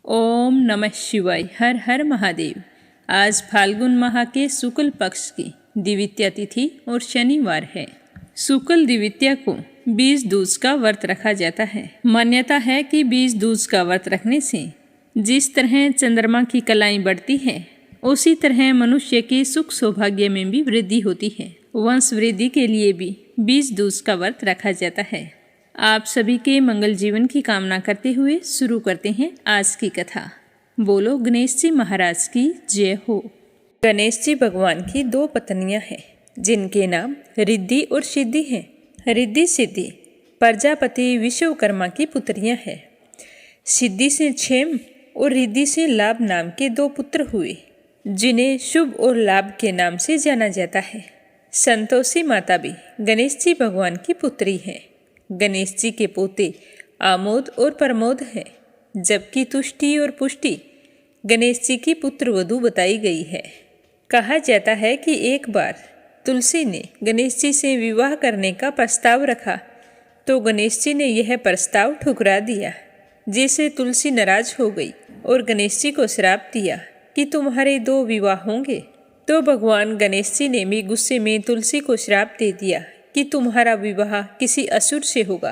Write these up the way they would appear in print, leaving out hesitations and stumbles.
ओम नमः शिवाय। हर हर महादेव। आज फाल्गुन माह के शुक्ल पक्ष की द्वितीया तिथि और शनिवार है। शुक्ल द्वितीया को बीज दूज का व्रत रखा जाता है। मान्यता है कि बीज दूज का व्रत रखने से जिस तरह चंद्रमा की कलाएं बढ़ती है, उसी तरह मनुष्य के सुख सौभाग्य में भी वृद्धि होती है। वंश वृद्धि के लिए भी बीज दूज का व्रत रखा जाता है। आप सभी के मंगल जीवन की कामना करते हुए शुरू करते हैं आज की कथा। बोलो गणेश जी महाराज की जय हो। गणेश जी भगवान की दो पत्नियां हैं, जिनके नाम रिद्धि और सिद्धि हैं। रिद्धि सिद्धि प्रजापति विश्वकर्मा की पुत्रियां हैं। सिद्धि से क्षेम और रिद्धि से लाभ नाम के दो पुत्र हुए, जिन्हें शुभ और लाभ के नाम से जाना जाता है। संतोषी माता भी गणेश जी भगवान की पुत्री है। गणेश जी के पोते आमोद और प्रमोद हैं, जबकि तुष्टि और पुष्टि गणेश जी की पुत्र वधू बताई गई है। कहा जाता है कि एक बार तुलसी ने गणेश जी से विवाह करने का प्रस्ताव रखा, तो गणेश जी ने यह प्रस्ताव ठुकरा दिया, जिससे तुलसी नाराज हो गई और गणेश जी को श्राप दिया कि तुम्हारे दो विवाह होंगे। तो भगवान गणेश जी ने भी गुस्से में तुलसी को श्राप दे दिया कि तुम्हारा विवाह किसी असुर से होगा।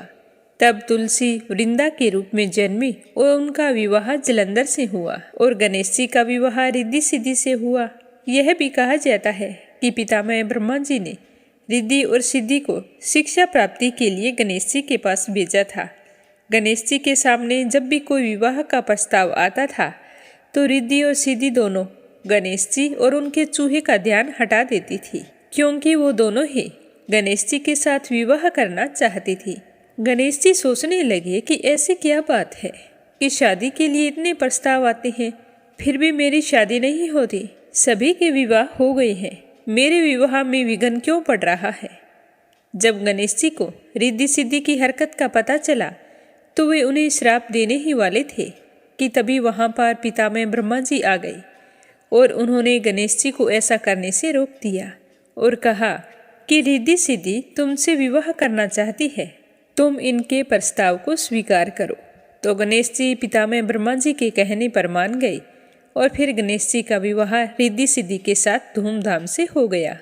तब तुलसी वृंदा के रूप में जन्मी और उनका विवाह जलंधर से हुआ, और गणेश जी का विवाह रिद्धि सिद्धि से हुआ। यह भी कहा जाता है कि पितामह ब्रह्मा जी ने रिद्धि और सिद्धि को शिक्षा प्राप्ति के लिए गणेश जी के पास भेजा था। गणेश जी के सामने जब भी कोई विवाह का प्रस्ताव आता था, तो रिद्धि और सिद्धि दोनों गणेश जी और उनके चूहे का ध्यान हटा देती थी, क्योंकि वो दोनों ही गणेश जी के साथ विवाह करना चाहती थी। गणेश जी सोचने लगे कि ऐसी क्या बात है कि शादी के लिए इतने प्रस्ताव आते हैं, फिर भी मेरी शादी नहीं होती। सभी के विवाह हो गए हैं, मेरे विवाह में विघ्न क्यों पड़ रहा है। जब गणेश जी को रिद्धि सिद्धि की हरकत का पता चला, तो वे उन्हें श्राप देने ही वाले थे कि तभी वहाँ पर पितामह ब्रह्मा जी आ गए और उन्होंने गणेश जी को ऐसा करने से रोक दिया और कहा कि रिद्धि सिद्धि तुमसे विवाह करना चाहती है, तुम इनके प्रस्ताव को स्वीकार करो। तो गणेश जी पितामह ब्रह्मा जी के कहने पर मान गए और फिर गणेश जी का विवाह रिद्धि सिद्धि के साथ धूमधाम से हो गया।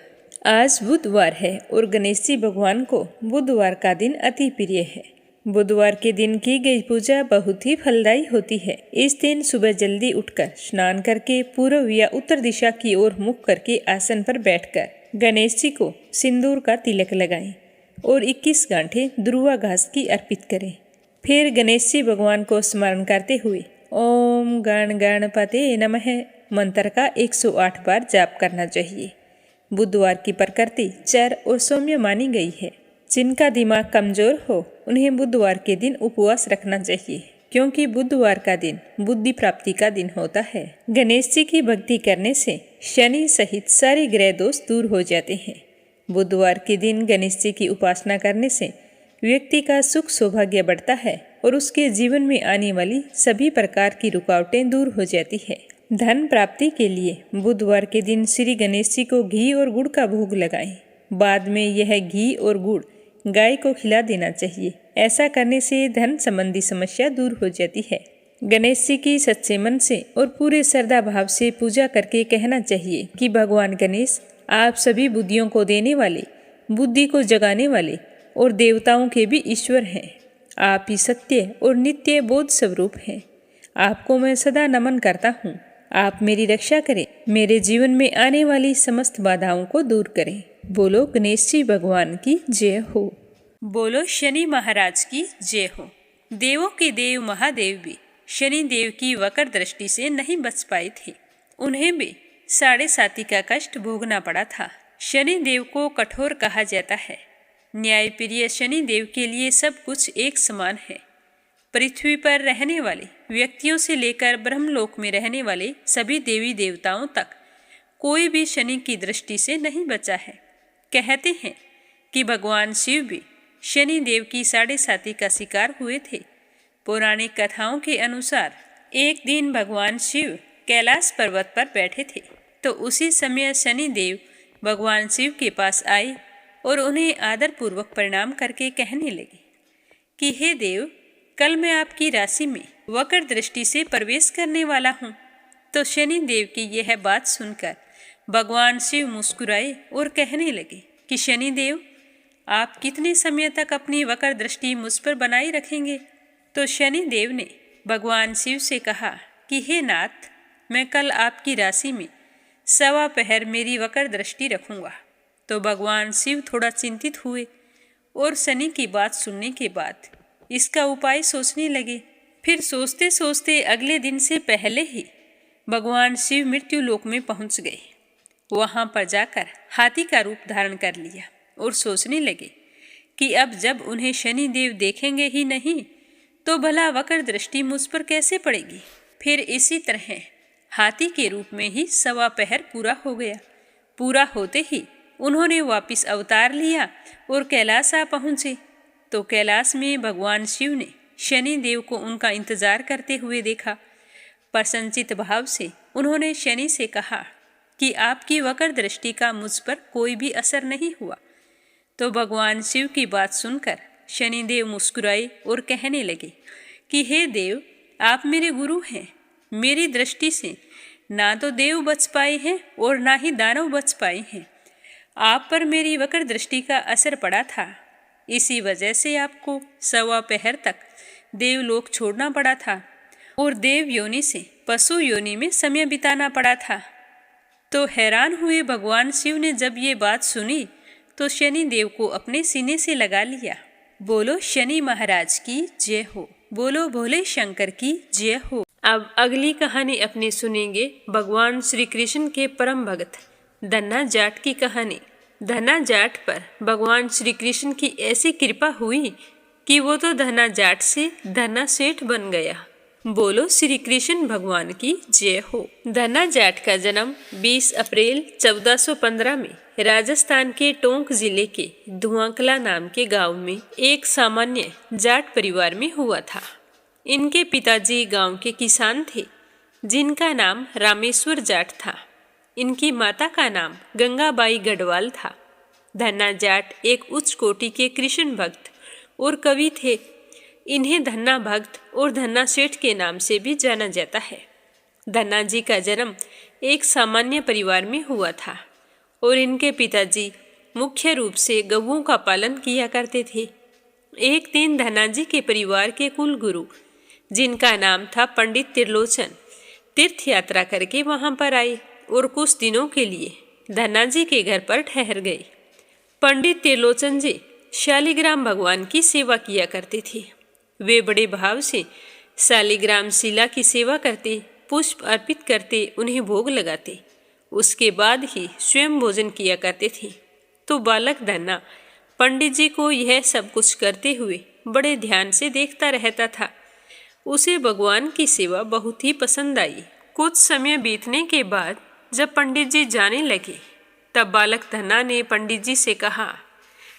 आज बुधवार है और गणेश जी भगवान को बुधवार का दिन अति प्रिय है। बुधवार के दिन की गई पूजा बहुत ही फलदायी होती है। इस दिन सुबह जल्दी उठकर स्नान करके पूर्व या उत्तर दिशा की ओर मुख करके आसन पर बैठकर गणेश जी को सिंदूर का तिलक लगाएं और 21 गांठें दुर्वा घास की अर्पित करें। फिर गणेश जी भगवान को स्मरण करते हुए ओम गण गणपते नमः मंत्र का 108 बार जाप करना चाहिए। बुधवार की प्रकृति चर और सौम्य मानी गई है। जिनका दिमाग कमजोर हो, उन्हें बुधवार के दिन उपवास रखना चाहिए, क्योंकि बुधवार का दिन बुद्धि प्राप्ति का दिन होता है। गणेश जी की भक्ति करने से शनि सहित सारे ग्रह दोष दूर हो जाते हैं। बुधवार के दिन गणेश जी की उपासना करने से व्यक्ति का सुख सौभाग्य बढ़ता है और उसके जीवन में आने वाली सभी प्रकार की रुकावटें दूर हो जाती है। धन प्राप्ति के लिए बुधवार के दिन श्री गणेश जी को घी और गुड़ का भोग लगाएं। बाद में यह घी और गुड़ गाय को खिला देना चाहिए। ऐसा करने से धन संबंधी समस्या दूर हो जाती है। गणेश जी की सच्चे मन से और पूरे श्रद्धा भाव से पूजा करके कहना चाहिए कि भगवान गणेश, आप सभी बुद्धियों को देने वाले, बुद्धि को जगाने वाले और देवताओं के भी ईश्वर हैं। आप ही सत्य और नित्य बोध स्वरूप हैं। आपको मैं सदा नमन करता हूँ। आप मेरी रक्षा करें, मेरे जीवन में आने वाली समस्त बाधाओं को दूर करें। बोलो गणेश जी भगवान की जय हो। बोलो शनि महाराज की जय हो। देवों के देव महादेव भी शनि देव की वक्र दृष्टि से नहीं बच पाए थे। उन्हें भी 7.5 का कष्ट भोगना पड़ा था। शनि देव को कठोर कहा जाता है। न्यायप्रिय शनि देव के लिए सब कुछ एक समान है। पृथ्वी पर रहने वाले व्यक्तियों से लेकर ब्रह्मलोक में रहने वाले सभी देवी देवताओं तक कोई भी शनि की दृष्टि से नहीं बचा है। कहते हैं कि भगवान शिव भी शनि देव की 7.5 का शिकार हुए थे। पौराणिक कथाओं के अनुसार एक दिन भगवान शिव कैलाश पर्वत पर बैठे थे, तो उसी समय शनि देव भगवान शिव के पास आए और उन्हें आदरपूर्वक प्रणाम करके कहने लगे कि हे देव, कल मैं आपकी राशि में वक्र दृष्टि से प्रवेश करने वाला हूँ। तो शनि देव की यह बात सुनकर भगवान शिव मुस्कुराए और कहने लगे कि शनि देव, आप कितने समय तक अपनी वक्र दृष्टि मुझ पर बनाए रखेंगे? तो शनि देव ने भगवान शिव से कहा कि हे नाथ, मैं कल आपकी राशि में 1.25 पहर मेरी वक्र दृष्टि रखूंगा। तो भगवान शिव थोड़ा चिंतित हुए और शनि की बात सुनने के बाद इसका उपाय सोचने लगे। फिर सोचते सोचते अगले दिन से पहले ही भगवान शिव मृत्यु लोक में पहुंच गए। वहां पर जाकर हाथी का रूप धारण कर लिया और सोचने लगे कि अब जब उन्हें शनि देव देखेंगे ही नहीं तो भला वक्र दृष्टि मुझ पर कैसे पड़ेगी। फिर इसी तरह हाथी के रूप में ही 1.25 पहर पूरा हो गया। पूरा होते ही उन्होंने वापिस अवतार लिया और कैलाश आ पहुंचे। तो कैलाश में भगवान शिव ने शनि देव को उनका इंतजार करते हुए देखा। प्रसन्नचित भाव से उन्होंने शनि से कहा कि आपकी वक्र दृष्टि का मुझ पर कोई भी असर नहीं हुआ। तो भगवान शिव की बात सुनकर शनि देव मुस्कुराए और कहने लगे कि हे देव, आप मेरे गुरु हैं। मेरी दृष्टि से ना तो देव बच पाए हैं और ना ही दानव बच पाए हैं। आप पर मेरी वक्र दृष्टि का असर पड़ा था, इसी वजह से आपको 1.25 पहर तक देवलोक छोड़ना पड़ा था और देव योनि से पशु योनि में समय बिताना पड़ा था। तो हैरान हुए भगवान शिव ने जब ये बात सुनी तो शनि देव को अपने सीने से लगा लिया। बोलो शनि महाराज की जय हो, बोलो भोले शंकर की जय हो। अब अगली कहानी अपनी सुनेंगे भगवान श्री कृष्ण के परम भक्त धन्ना जाट की कहानी। धन्ना जाट पर भगवान श्री कृष्ण की ऐसी कृपा हुई कि वो तो धन्ना जाट से धन्ना सेठ बन गया। बोलो श्री कृष्ण भगवान की जय हो। धन्ना जाट का जन्म 20 अप्रैल 1415 में राजस्थान के टोंक जिले के धुआंकला नाम के गांव में एक सामान्य जाट परिवार में हुआ था। इनके पिताजी गांव के किसान थे जिनका नाम रामेश्वर जाट था। इनकी माता का नाम गंगाबाई गढ़वाल था। धन्ना जाट एक उच्च कोटि के कृष्ण भक्त और कवि थे। इन्हें धन्ना भक्त और धन्ना सेठ के नाम से भी जाना जाता है। धन्ना जी का जन्म एक सामान्य परिवार में हुआ था और इनके पिताजी मुख्य रूप से गऊओं का पालन किया करते थे। एक दिन धन्ना जी के परिवार के कुल गुरु, जिनका नाम था पंडित त्रिलोचन, तीर्थ यात्रा करके वहां पर आए और कुछ दिनों के लिए धन्ना जी के घर पर ठहर गए। पंडित त्रिलोचन जी शालिग्राम भगवान की सेवा किया करते थे। वे बड़े भाव से शालिग्राम शिला की सेवा करते, पुष्प अर्पित करते, उन्हें भोग लगाते। उसके बाद ही स्वयं भोजन किया करते थे। तो बालक धन्ना पंडित जी को यह सब कुछ करते हुए बड़े ध्यान से देखता रहता था। उसे भगवान की सेवा बहुत ही पसंद आई। कुछ समय बीतने के बाद जब पंडित जी जाने लगे तब बालक धन्ना ने पंडित जी से कहा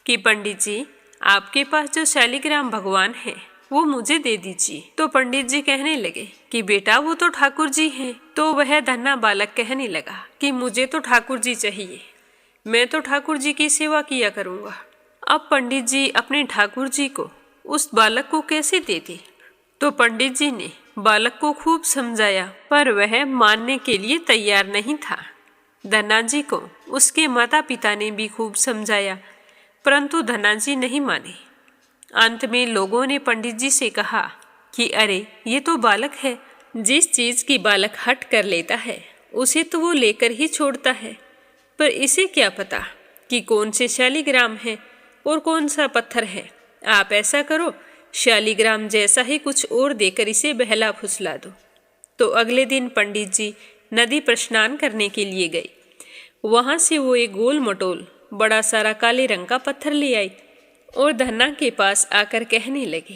कि पंडित जी, आपके पास जो शालिग्राम भगवान है वो मुझे दे दीजिए। तो पंडित जी कहने लगे कि बेटा, वो तो ठाकुर जी हैं। तो वह धन्ना बालक कहने लगा कि मुझे तो ठाकुर जी चाहिए, मैं तो ठाकुर जी की सेवा किया करूँगा। अब पंडित जी अपने ठाकुर जी को उस बालक को कैसे देते? तो पंडित जी ने बालक को खूब समझाया पर वह मानने के लिए तैयार नहीं था। धन्ना जी को उसके माता पिता ने भी खूब समझाया परंतु धन्ना जी नहीं माने। अंत में लोगों ने पंडित जी से कहा कि अरे, ये तो बालक है, जिस चीज की बालक हट कर लेता है उसे तो वो लेकर ही छोड़ता है, पर इसे क्या पता कि कौन से शालिग्राम है और कौन सा पत्थर है। आप ऐसा करो, शालिग्राम जैसा ही कुछ और देकर इसे बहला फुसला दो। तो अगले दिन पंडित जी नदी पर स्नान करने के लिए गए। वहां से वो एक गोल मटोल बड़ा सारा काले रंग का पत्थर ले आई और धन्ना के पास आकर कहने लगे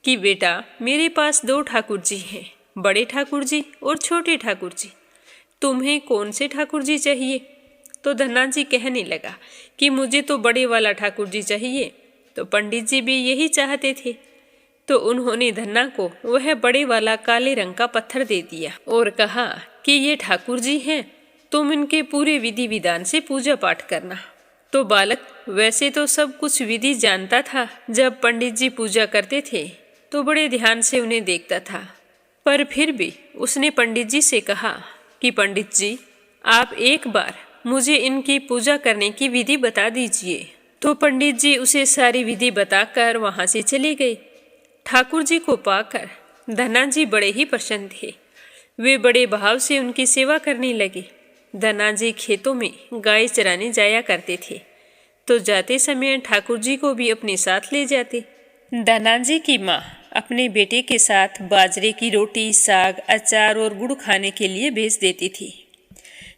कि बेटा, मेरे पास 2 ठाकुर जी हैं, बड़े ठाकुर जी और छोटे ठाकुर जी। तुम्हें कौन से ठाकुर जी चाहिए? तो धन्ना जी कहने लगा कि मुझे तो बड़े वाला ठाकुर जी चाहिए। तो पंडित जी भी यही चाहते थे। तो उन्होंने धन्ना को वह बड़े वाला काले रंग का पत्थर दे दिया और कहा कि ये ठाकुर जी हैं, तुम इनके पूरे विधि विधान से पूजा पाठ करना। तो बालक वैसे तो सब कुछ विधि जानता था। जब पंडित जी पूजा करते थे तो बड़े ध्यान से उन्हें देखता था पर फिर भी उसने पंडित जी से कहा कि पंडित जी, आप एक बार मुझे इनकी पूजा करने की विधि बता दीजिए। तो पंडित जी उसे सारी विधि बताकर वहाँ से चले गए। ठाकुर जी को पाकर धन्ना जी बड़े ही प्रसन्न थे। वे बड़े भाव से उनकी सेवा करने लगे। धन्ना जी खेतों में गाय चराने जाया करते थे, तो जाते समय ठाकुर जी को भी अपने साथ ले जाते। धन्ना जी की माँ अपने बेटे के साथ बाजरे की रोटी, साग, अचार और गुड़ खाने के लिए भेज देती थी।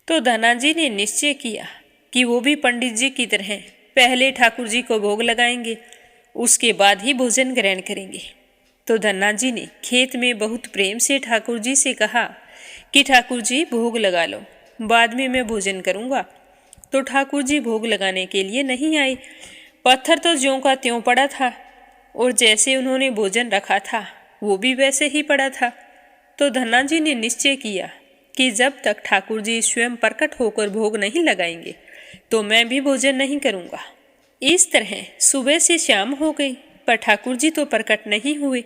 तो धन्ना जी ने निश्चय किया कि वो भी पंडित जी की तरह पहले ठाकुर जी को भोग लगाएंगे, उसके बाद ही भोजन ग्रहण करेंगे। तो धन्ना जी ने खेत में बहुत प्रेम से ठाकुर जी से कहा कि ठाकुर जी भोग लगा लो, बाद में मैं भोजन करूँगा। तो ठाकुर जी भोग लगाने के लिए नहीं आए। पत्थर तो ज्यों का त्यों पड़ा था और जैसे उन्होंने भोजन रखा था वो भी वैसे ही पड़ा था। तो धन्ना जी ने निश्चय किया कि जब तक ठाकुर जी स्वयं प्रकट होकर भोग नहीं लगाएंगे तो मैं भी भोजन नहीं करूँगा। इस तरह सुबह से शाम हो गई, पर ठाकुर जी तो प्रकट नहीं हुए।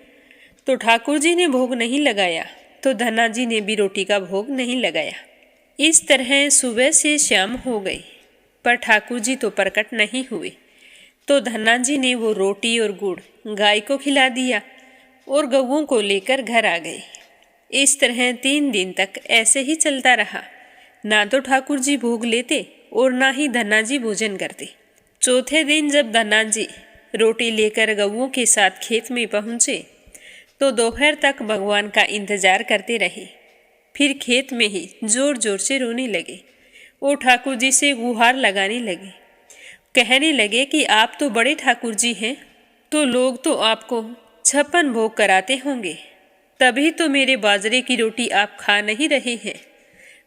तो ठाकुर जी ने भोग नहीं लगाया, तो धन्ना जी ने भी रोटी का भोग नहीं लगाया। इस तरह सुबह से शाम हो गई, पर ठाकुर जी तो प्रकट नहीं हुए। तो धन्ना जी ने वो रोटी और गुड़ गाय को खिला दिया और गऊओं को लेकर घर आ गए। इस तरह 3 दिन तक ऐसे ही चलता रहा। ना तो ठाकुर जी भोग लेते और ना ही धन्ना जी भोजन करते। चौथे दिन जब धन्ना जी रोटी लेकर गऊओं के साथ खेत में पहुँचे तो दोपहर तक भगवान का इंतजार करते रहे। फिर खेत में ही जोर जोर से रोने लगे और ठाकुर जी से गुहार लगाने लगे। कहने लगे कि आप तो बड़े ठाकुर जी हैं, तो लोग तो आपको 56 भोग कराते होंगे, तभी तो मेरे बाजरे की रोटी आप खा नहीं रहे हैं।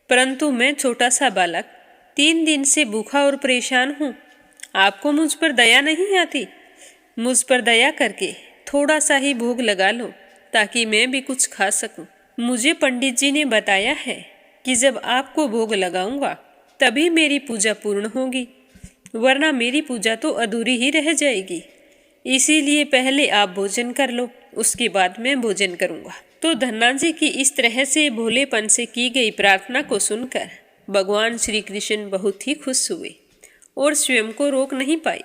परंतु मैं छोटा सा बालक 3 दिन से भूखा और परेशान हूँ। आपको मुझ पर दया नहीं आती? मुझ पर दया करके थोड़ा सा ही भोग लगा लो, ताकि मैं भी कुछ खा सकूं। मुझे पंडित जी ने बताया है कि जब आपको भोग लगाऊंगा तभी मेरी पूजा पूर्ण होगी, वरना मेरी पूजा तो अधूरी ही रह जाएगी। इसीलिए पहले आप भोजन कर लो, उसके बाद मैं भोजन करूंगा। तो धन्ना जी की इस तरह से भोलेपन से की गई प्रार्थना को सुनकर भगवान श्री कृष्ण बहुत ही खुश हुए और स्वयं को रोक नहीं पाए।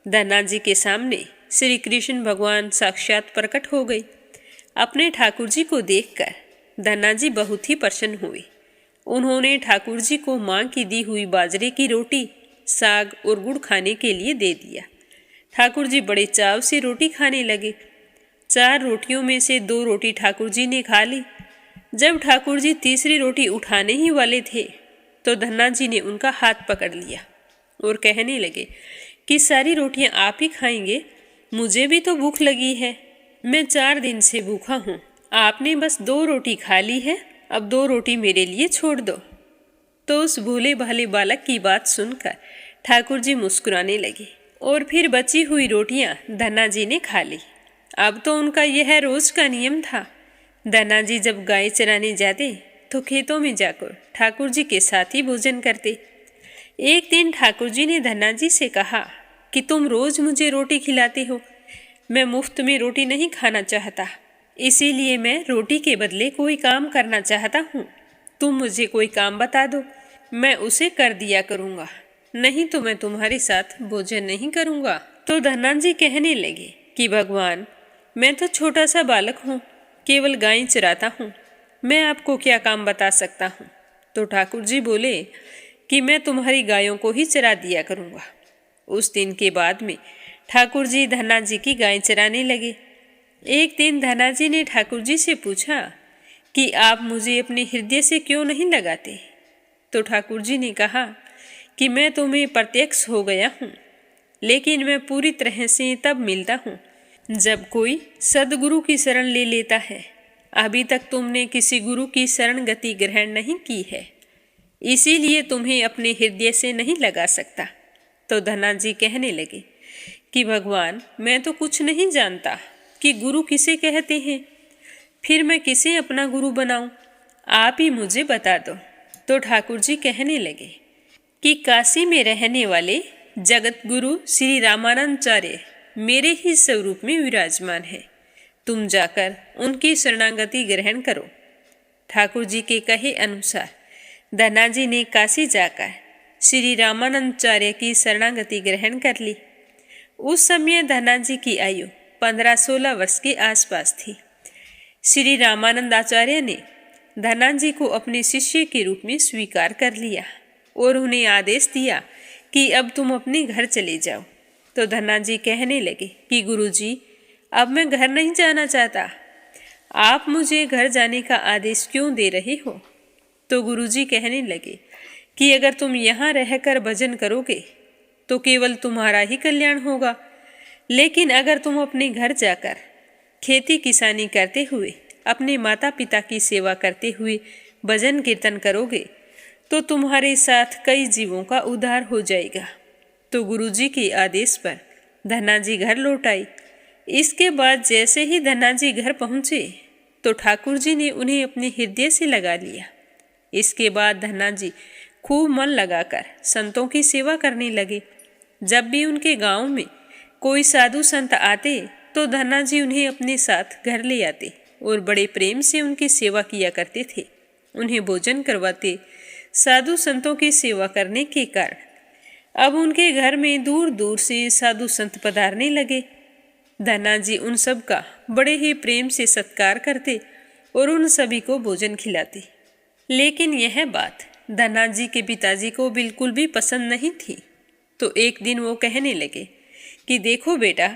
धन्ना जी के सामने श्री कृष्ण भगवान साक्षात प्रकट हो गए। अपने ठाकुर जी को देखकर धन्ना जी बहुत ही प्रसन्न हुए। उन्होंने ठाकुर जी को माँ की दी हुई बाजरे की रोटी, साग और गुड़ खाने के लिए दे दिया। ठाकुर जी बड़े चाव से रोटी खाने लगे। 4 रोटियों में से 2 रोटी ठाकुर जी ने खा ली। जब ठाकुर जी तीसरी रोटी उठाने ही वाले थे तो धन्ना जी ने उनका हाथ पकड़ लिया और कहने लगे कि सारी रोटियां आप ही खाएंगे, मुझे भी तो भूख लगी है। मैं 4 दिन से भूखा हूँ, आपने बस 2 रोटी खा ली है, अब 2 रोटी मेरे लिए छोड़ दो। तो उस भोले भाले बालक की बात सुनकर ठाकुर जी मुस्कुराने लगे और फिर बची हुई रोटियां धन्ना जी ने खा ली। अब तो उनका यह रोज का नियम था। धन्ना जी जब गाय चराने जाते तो खेतों में जाकर ठाकुर जी के साथ ही भोजन करते। एक दिन ठाकुर जी ने धन्ना जी से कहा कि तुम रोज मुझे रोटी खिलाते हो, मैं मुफ्त में रोटी नहीं खाना चाहता, इसीलिए मैं रोटी के बदले कोई काम करना चाहता हूँ। तुम मुझे कोई काम बता दो, मैं उसे कर दिया करूँगा, नहीं तो मैं तुम्हारे साथ भोजन नहीं करूँगा। तो धन्ना जी कहने लगे कि भगवान, मैं तो छोटा सा बालक हूँ, केवल गाय चराता हूँ, मैं आपको क्या काम बता सकता हूँ। तो ठाकुर जी बोले कि मैं तुम्हारी गायों को ही चरा दिया करूँगा। उस दिन के बाद में ठाकुर जी धन्ना जी की गाय चराने लगे। एक दिन धन्ना जी ने ठाकुर जी से पूछा कि आप मुझे अपने हृदय से क्यों नहीं लगाते। तो ठाकुर जी ने कहा कि मैं तुम्हें प्रत्यक्ष हो गया हूँ, लेकिन मैं पूरी तरह से तब मिलता हूँ जब कोई सदगुरु की शरण ले लेता है। अभी तक तुमने किसी गुरु की शरण गति ग्रहण नहीं की है, इसीलिए तुम्हें अपने हृदय से नहीं लगा सकता। तो धन्ना जी कहने लगे कि भगवान, मैं तो कुछ नहीं जानता कि गुरु किसे कहते हैं, फिर मैं किसे अपना गुरु बनाऊं, आप ही मुझे बता दो। तो ठाकुर जी कहने लगे कि काशी में रहने वाले जगत गुरु श्री रामानंदाचार्य मेरे ही स्वरूप में विराजमान है। तुम जाकर उनकी शरणागति ग्रहण करो। ठाकुर जी के कहे अनुसार धनाजी ने काशी जाकर श्री रामानंदाचार्य की शरणागति ग्रहण कर ली। उस समय धनाजी की आयु 15-16 वर्ष के आसपास थी। श्री रामानंदाचार्य ने धनाजी को अपने शिष्य के रूप में स्वीकार कर लिया और उन्हें आदेश दिया कि अब तुम अपने घर चले जाओ। तो धनाजी कहने लगे कि गुरुजी, अब मैं घर नहीं जाना चाहता, आप मुझे घर जाने का आदेश क्यों दे रहे हो? तो गुरुजी कहने लगे कि अगर तुम यहाँ रहकर भजन करोगे तो केवल तुम्हारा ही कल्याण होगा, लेकिन अगर तुम अपने घर जाकर खेती किसानी करते हुए अपने माता पिता की सेवा करते हुए भजन कीर्तन करोगे तो तुम्हारे साथ कई जीवों का उद्धार हो जाएगा। तो गुरुजी के आदेश पर धनाजी घर लौट आई। इसके बाद जैसे ही धनाजी घर पहुँचे तो ठाकुर जी ने उन्हें अपने हृदय से लगा लिया। इसके बाद धनाजी खूब मन लगाकर संतों की सेवा करने लगे। जब भी उनके गांव में कोई साधु संत आते तो धनाजी उन्हें अपने साथ घर ले आते और बड़े प्रेम से उनकी सेवा किया करते थे। उन्हें भोजन करवाते। साधु संतों की सेवा करने के कारण अब उनके घर में दूर दूर से साधु संत पधारने लगे। धनाजी उन सब का बड़े ही प्रेम से सत्कार करते और उन सभी को भोजन खिलाते। लेकिन यह बात धनाजी के पिताजी को बिल्कुल भी पसंद नहीं थी। तो एक दिन वो कहने लगे कि देखो बेटा,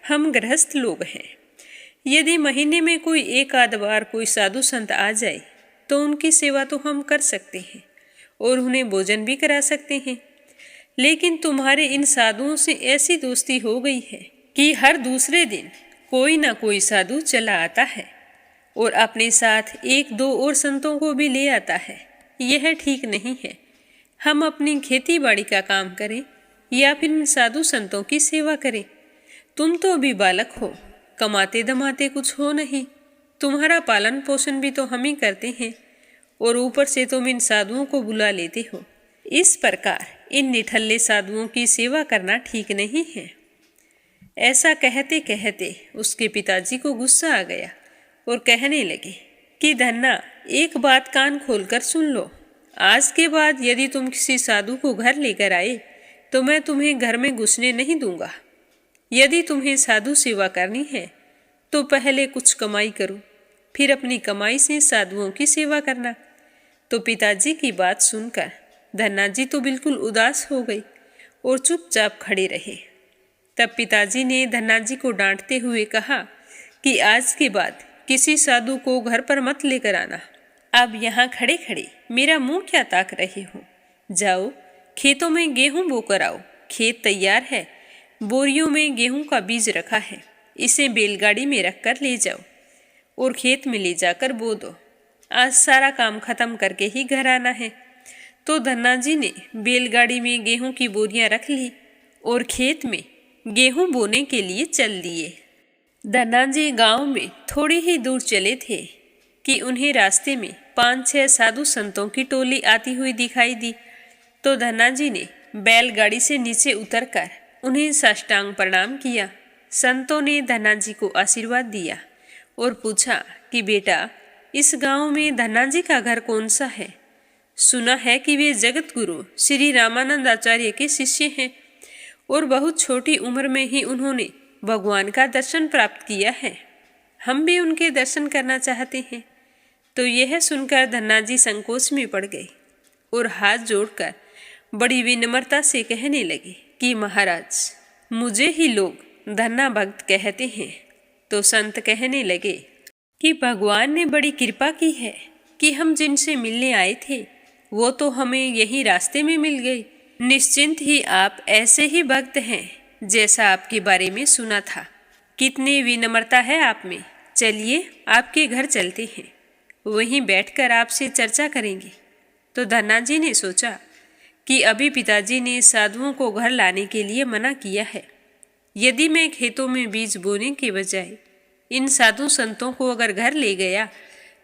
हम गृहस्थ लोग हैं। यदि महीने में कोई एक आध बार कोई साधु संत आ जाए तो उनकी सेवा तो हम कर सकते हैं और उन्हें भोजन भी करा सकते हैं, लेकिन तुम्हारे इन साधुओं से ऐसी दोस्ती हो गई है कि हर दूसरे दिन कोई ना कोई साधु चला आता है और अपने साथ एक दो और संतों को भी ले आता है। यह ठीक नहीं है। हम अपनी खेती बाड़ी का काम करें या फिर इन साधु संतों की सेवा करें। तुम तो अभी बालक हो, कमाते धमाते कुछ हो नहीं। तुम्हारा पालन पोषण भी तो हम ही करते हैं और ऊपर से तुम इन साधुओं को बुला लेते हो। इस प्रकार इन निठल्ले साधुओं की सेवा करना ठीक नहीं है। ऐसा कहते कहते उसके पिताजी को गुस्सा आ गया और कहने लगे कि धन्ना, एक बात कान खोलकर सुन लो। आज के बाद यदि तुम किसी साधु को घर लेकर आए तो मैं तुम्हें घर में घुसने नहीं दूंगा। यदि तुम्हें साधु सेवा करनी है तो पहले कुछ कमाई करो, फिर अपनी कमाई से साधुओं की सेवा करना। तो पिताजी की बात सुनकर धन्नाजी तो बिल्कुल उदास हो गई और चुपचाप खड़े रहे। तब पिताजी ने धन्नाजी को डांटते हुए कहा कि आज के बाद किसी साधु को घर पर मत लेकर आना। अब यहाँ खड़े खड़े मेरा मुंह क्या ताक रहे हो? जाओ खेतों में गेहूं बोकर आओ। खेत तैयार है, बोरियों में गेहूं का बीज रखा है, इसे बैलगाड़ी में रख कर ले जाओ और खेत में ले जाकर बो दो। आज सारा काम खत्म करके ही घर आना है। तो धन्नाजी ने बैलगाड़ी में गेहूं की बोरियां रख ली और खेत में गेहूं बोने के लिए चल दिए। धन्नाजी गांव में थोड़ी ही दूर चले थे कि उन्हें रास्ते में 5-6 साधु संतों की टोली आती हुई दिखाई दी। तो धन्नाजी ने बैलगाड़ी से नीचे उतरकर उन्हें साष्टांग प्रणाम किया। संतों ने धन्नाजी को आशीर्वाद दिया और पूछा कि बेटा, इस गांव में धन्नाजी का घर कौन सा है? सुना है कि वे जगत गुरु श्री रामानंद आचार्य के शिष्य हैं और बहुत छोटी उम्र में ही उन्होंने भगवान का दर्शन प्राप्त किया है। हम भी उनके दर्शन करना चाहते हैं। तो यह सुनकर धन्नाजी संकोच में पड़ गए और हाथ जोड़कर बड़ी विनम्रता से कहने लगे कि महाराज, मुझे ही लोग धन्ना भक्त कहते हैं। तो संत कहने लगे कि भगवान ने बड़ी कृपा की है कि हम जिनसे मिलने आए थे वो तो हमें यही रास्ते में मिल गई। निश्चिंत ही आप ऐसे ही भक्त हैं जैसा आपके बारे में सुना था। कितनी विनम्रता है आप में। चलिए आपके घर चलते हैं, वहीं बैठकर आपसे चर्चा करेंगे। तो धन्नाजी ने सोचा कि अभी पिताजी ने साधुओं को घर लाने के लिए मना किया है। यदि मैं खेतों में बीज बोने के बजाय इन साधु संतों को अगर घर ले गया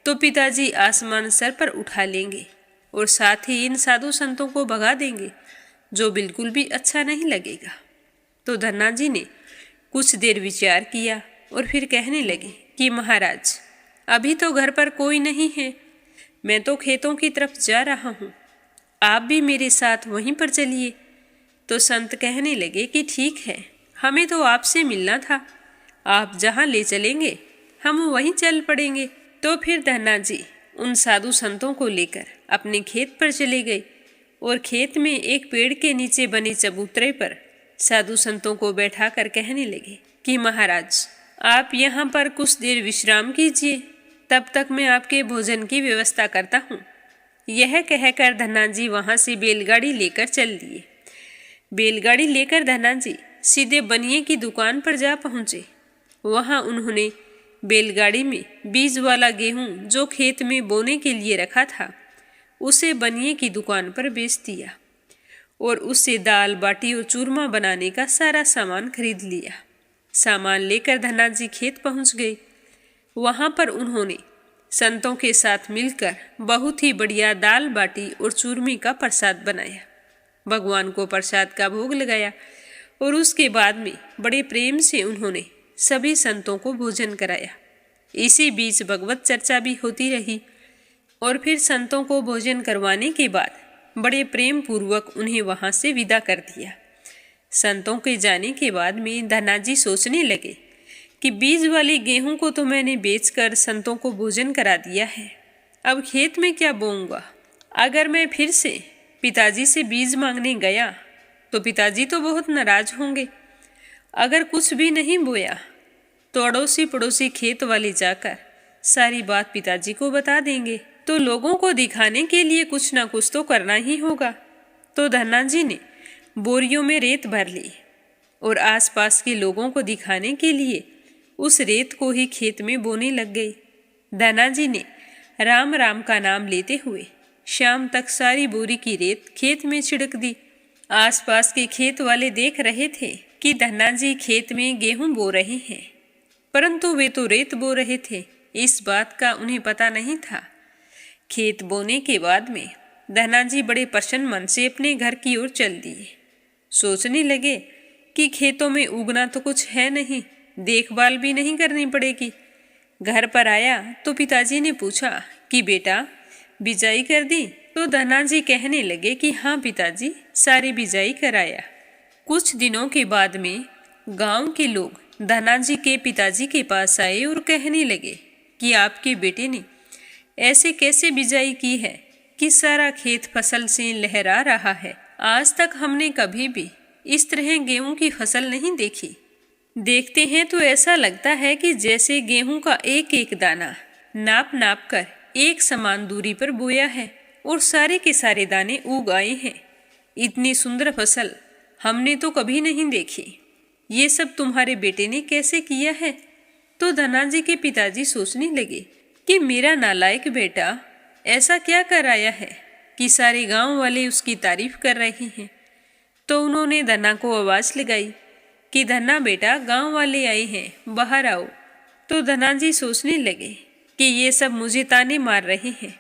तो पिताजी आसमान सर पर उठा लेंगे और साथ ही इन साधु संतों को भगा देंगे, जो बिल्कुल भी अच्छा नहीं लगेगा। तो धन्नाजी ने कुछ देर विचार किया और फिर कहने लगे कि महाराज, अभी तो घर पर कोई नहीं है, मैं तो खेतों की तरफ जा रहा हूँ, आप भी मेरे साथ वहीं पर चलिए। तो संत कहने लगे कि ठीक है, हमें तो आपसे मिलना था, आप जहाँ ले चलेंगे हम वहीं चल पड़ेंगे। तो फिर धन्ना जी उन साधु संतों को लेकर अपने खेत पर चले गए और खेत में एक पेड़ के नीचे बने चबूतरे पर साधु संतों को बैठाकर कहने लगे कि महाराज, आप यहाँ पर कुछ देर विश्राम कीजिए, तब तक मैं आपके भोजन की व्यवस्था करता हूँ। यह कहकर धन्ना जी वहाँ से बैलगाड़ी लेकर चल दिए। बैलगाड़ी लेकर धन्ना जी सीधे बनिए की दुकान पर जा पहुँचे। वहाँ उन्होंने बैलगाड़ी में बीज वाला गेहूं जो खेत में बोने के लिए रखा था उसे बनिए की दुकान पर बेच दिया और उससे दाल बाटी और चूरमा बनाने का सारा सामान खरीद लिया। सामान लेकर धन्ना जी खेत पहुंच गए। वहां पर उन्होंने संतों के साथ मिलकर बहुत ही बढ़िया दाल बाटी और चूरमे का प्रसाद बनाया, भगवान को प्रसाद का भोग लगाया और उसके बाद में बड़े प्रेम से उन्होंने सभी संतों को भोजन कराया। इसी बीच भगवत चर्चा भी होती रही और फिर संतों को भोजन करवाने के बाद बड़े प्रेम पूर्वक उन्हें वहां से विदा कर दिया। संतों के जाने के बाद में धन्ना जी सोचने लगे कि बीज वाले गेहूं को तो मैंने बेचकर संतों को भोजन करा दिया है, अब खेत में क्या बोऊंगा। अगर मैं फिर से पिताजी से बीज मांगने गया तो पिताजी तो बहुत नाराज होंगे। अगर कुछ भी नहीं बोया तो अड़ोसी पड़ोसी खेत वाले जाकर सारी बात पिताजी को बता देंगे, तो लोगों को दिखाने के लिए कुछ ना कुछ तो करना ही होगा। तो धन्ना जी ने बोरियों में रेत भर ली और आसपास के लोगों को दिखाने के लिए उस रेत को ही खेत में बोने लग गई। धन्ना जी ने राम राम का नाम लेते हुए शाम तक सारी बोरी की रेत खेत में छिड़क दी। आसपास के खेत वाले देख रहे थे कि धन्ना जी खेत में गेहूं बो रहे हैं, परंतु वे तो रेत बो रहे थे, इस बात का उन्हें पता नहीं था। खेत बोने के बाद में धन्ना जी बड़े प्रसन्न मन से अपने घर की ओर चल दिए। सोचने लगे कि खेतों में उगना तो कुछ है नहीं, देखभाल भी नहीं करनी पड़ेगी। घर पर आया तो पिताजी ने पूछा कि बेटा बिजाई कर दी? तो धन्ना जी कहने लगे कि हाँ पिताजी, सारी बिजाई कराया। कुछ दिनों के बाद में गांव के लोग धन्ना जी के पिताजी के पास आए और कहने लगे कि आपके बेटे ने ऐसे कैसे बिजाई की है कि सारा खेत फसल से लहरा रहा है। आज तक हमने कभी भी इस तरह गेहूं की फसल नहीं देखी। देखते हैं तो ऐसा लगता है कि जैसे गेहूं का एक एक दाना नाप नाप कर एक समान दूरी पर बोया है और सारे के सारे दाने उग आए हैं। इतनी सुंदर फसल हमने तो कभी नहीं देखी। ये सब तुम्हारे बेटे ने कैसे किया है? तो धन्ना जी के पिताजी सोचने लगे कि मेरा नालायक बेटा ऐसा क्या कर आया है कि सारे गांव वाले उसकी तारीफ कर रहे हैं। तो उन्होंने धन्ना को आवाज़ लगाई कि धन्ना बेटा, गांव वाले आए हैं, बाहर आओ। तो धन्ना जी सोचने लगे कि ये सब मुझे ताने मार रहे हैं।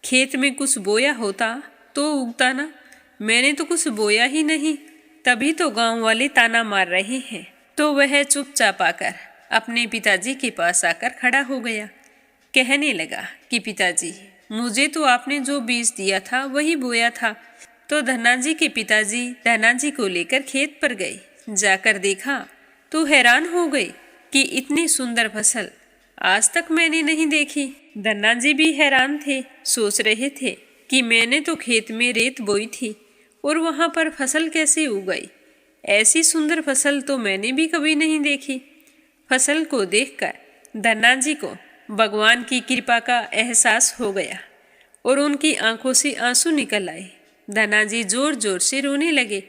खेत में कुछ बोया होता तो उगता ना, मैंने तो कुछ बोया ही नहीं, तभी तो गांव वाले ताना मार रहे हैं। तो वह चुपचाप आकर अपने पिताजी के पास आकर खड़ा हो गया। कहने लगा कि पिताजी, मुझे तो आपने जो बीज दिया था वही बोया था। तो धन्ना जी के पिताजी धन्ना जी को लेकर खेत पर गए। जाकर देखा तो हैरान हो गए कि इतनी सुंदर फसल आज तक मैंने नहीं देखी। धन्ना जी भी हैरान थे, सोच रहे थे कि मैंने तो खेत में रेत बोई थी और वहाँ पर फसल कैसे उग गई। ऐसी सुंदर फसल तो मैंने भी कभी नहीं देखी। फसल को देखकर धन्ना जी को भगवान की कृपा का एहसास हो गया और उनकी आंखों से आंसू निकल आए। धन्ना जी जोर जोर से रोने लगे।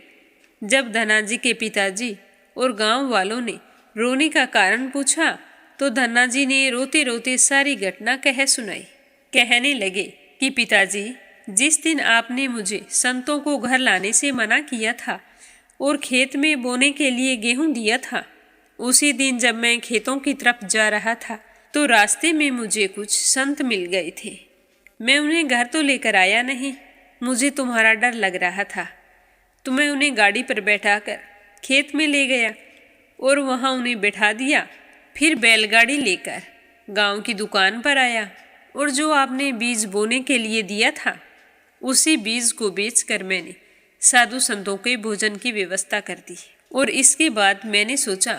जब धन्ना जी के पिताजी और गांव वालों ने रोने का कारण पूछा तो धन्ना जी ने रोते रोते सारी घटना कह सुनाई। कहने लगे कि पिताजी, जिस दिन आपने मुझे संतों को घर लाने से मना किया था और खेत में बोने के लिए गेहूं दिया था, उसी दिन जब मैं खेतों की तरफ जा रहा था तो रास्ते में मुझे कुछ संत मिल गए थे। मैं उन्हें घर तो लेकर आया नहीं, मुझे तुम्हारा डर लग रहा था, तो मैं उन्हें गाड़ी पर बैठाकर खेत में ले गया और वहाँ उन्हें बैठा दिया। फिर बैलगाड़ी लेकर गांव की दुकान पर आया और जो आपने बीज बोने के लिए दिया था उसी बीज को बेचकर मैंने साधु संतों के भोजन की व्यवस्था कर दी। और इसके बाद मैंने सोचा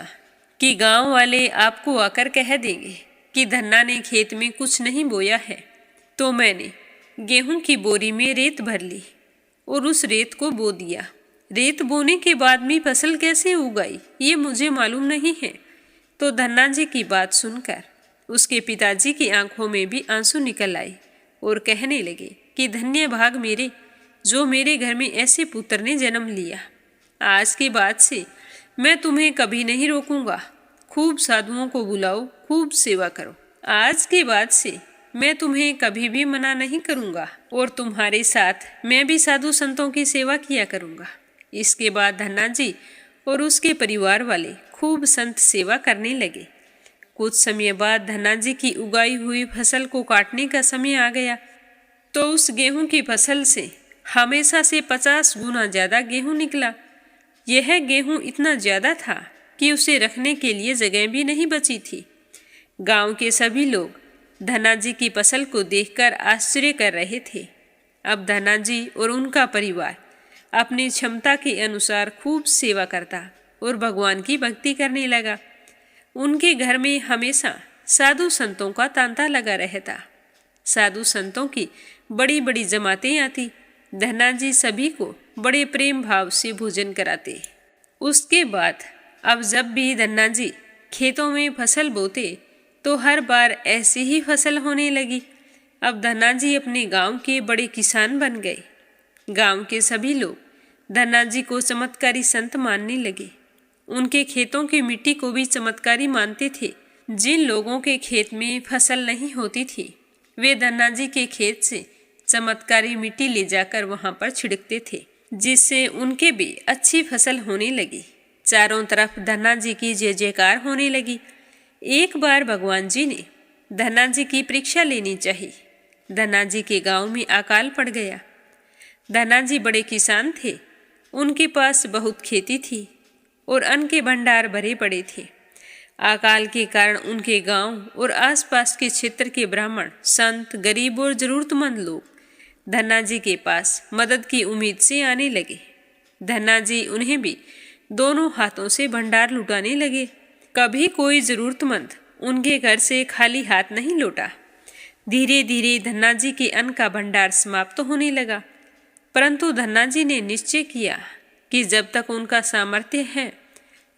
कि गांव वाले आपको आकर कह देंगे कि धन्ना ने खेत में कुछ नहीं बोया है, तो मैंने गेहूं की बोरी में रेत भर ली और उस रेत को बो दिया। रेत बोने के बाद भी फसल कैसे उगाई ये मुझे मालूम नहीं है। तो धन्ना जी की बात सुनकर उसके पिताजी की आंखों में भी आंसू निकल आए और कहने लगे कि धन्य भाग मेरे, जो मेरे घर में ऐसे पुत्र ने जन्म लिया। आज के बाद से मैं तुम्हें कभी नहीं रोकूंगा। खूब साधुओं को बुलाओ, खूब सेवा करो। आज के बाद से मैं तुम्हें कभी भी मना नहीं करूंगा और तुम्हारे साथ मैं भी साधु संतों की सेवा किया करूंगा। इसके बाद धन्ना जी और उसके परिवार वाले खूब संत सेवा करने लगे। कुछ समय बाद धन्ना जी की उगाई हुई फसल को काटने का समय आ गया, तो उस गेहूं की फसल से हमेशा से 50 गुना ज़्यादा गेहूं निकला। यह गेहूं इतना ज़्यादा था कि उसे रखने के लिए जगह भी नहीं बची थी। गांव के सभी लोग धन्ना जी की फसल को देखकर आश्चर्य कर रहे थे। अब धन्ना जी और उनका परिवार अपनी क्षमता के अनुसार खूब सेवा करता और भगवान की भक्ति करने लगा। उनके घर में हमेशा साधु संतों का तांता लगा रहता। साधु संतों की बड़ी बड़ी जमातें आती। धन्ना जी सभी को बड़े प्रेम भाव से भोजन कराते। उसके बाद अब जब भी धन्ना जी खेतों में फसल बोते तो हर बार ऐसी ही फसल होने लगी। अब धन्ना जी अपने गांव के बड़े किसान बन गए। गांव के सभी लोग धन्ना जी को चमत्कारी संत मानने लगे। उनके खेतों की मिट्टी को भी चमत्कारी मानते थे। जिन लोगों के खेत में फसल नहीं होती थी वे धन्ना जी के खेत से चमत्कारी मिट्टी ले जाकर वहां पर छिड़कते थे, जिससे उनके भी अच्छी फसल होने लगी। चारों तरफ धन्ना जी की जय जयकार होने लगी। एक बार भगवान जी ने धन्ना जी की परीक्षा लेनी चाहिए। धन्ना जी के गांव में अकाल पड़ गया। धन्ना जी बड़े किसान थे, उनके पास बहुत खेती थी और अन्न के भंडार भरे पड़े थे। अकाल के कारण उनके गांव और आसपास के क्षेत्र के ब्राह्मण, संत, गरीब और जरूरतमंद लोग धन्ना जी के पास मदद की उम्मीद से आने लगे। धन्ना जी उन्हें भी दोनों हाथों से भंडार लुटाने लगे। कभी कोई जरूरतमंद उनके घर से खाली हाथ नहीं लौटा। धीरे धीरे धन्ना जी के अन्न का भंडार समाप्त होने लगा, परंतु धन्ना जी ने निश्चय किया कि जब तक उनका सामर्थ्य है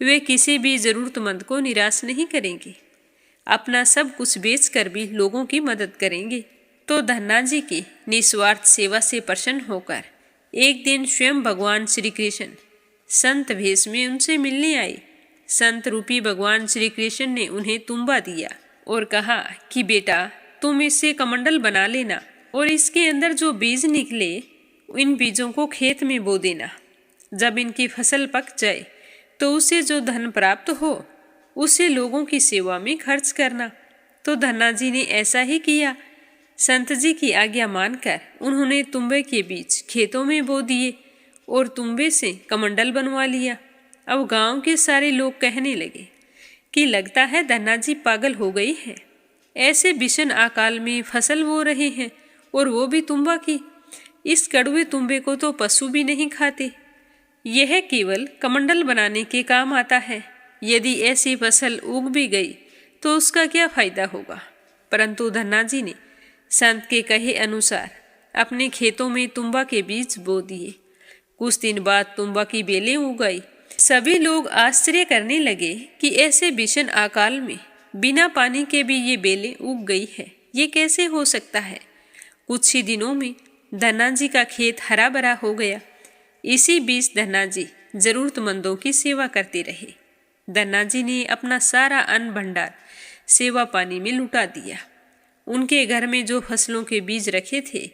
वे किसी भी जरूरतमंद को निराश नहीं करेंगे। अपना सब कुछ बेचकर भी लोगों की मदद करेंगे। तो धन्ना जी की निस्वार्थ सेवा से प्रसन्न होकर एक दिन स्वयं भगवान श्री कृष्ण संत वेश में उनसे मिलने आए। संत रूपी भगवान श्री कृष्ण ने उन्हें तुम्बा दिया और कहा कि बेटा तुम इससे कमंडल बना लेना और इसके अंदर जो बीज निकले इन बीजों को खेत में बो देना। जब इनकी फसल पक जाए तो उससे जो धन प्राप्त हो उसे लोगों की सेवा में खर्च करना। तो धन्ना जी ने ऐसा ही किया। संत जी की आज्ञा मानकर उन्होंने तुम्बे के बीज खेतों में बो दिए और तुम्बे से कमंडल बनवा लिया। अब गांव के सारे लोग कहने लगे कि लगता है धन्ना जी पागल हो गई है। ऐसे भीषण अकाल में फसल बो रहे हैं और वो भी तुम्बा की। इस कड़वे तुम्बे को तो पशु भी नहीं खाते। यह केवल कमंडल बनाने के काम आता है। यदि ऐसी फसल उग भी गई तो उसका क्या फायदा होगा। परंतु धन्ना जी ने संत के कहे अनुसार अपने खेतों में तुम्बा के बीज बो दिए। कुछ दिन बाद तुम्बा की बेलें उग आई। सभी लोग आश्चर्य करने लगे कि ऐसे भीषण अकाल में बिना पानी के भी ये बेलें उग गई है, ये कैसे हो सकता है। कुछ ही दिनों में धन्ना जी का खेत हरा भरा हो गया। इसी बीच धन्ना जी जरूरतमंदों की सेवा करते रहे। धन्ना जी ने अपना सारा अन्न भंडार सेवा पानी में लुटा दिया। उनके घर में जो फसलों के बीज रखे थे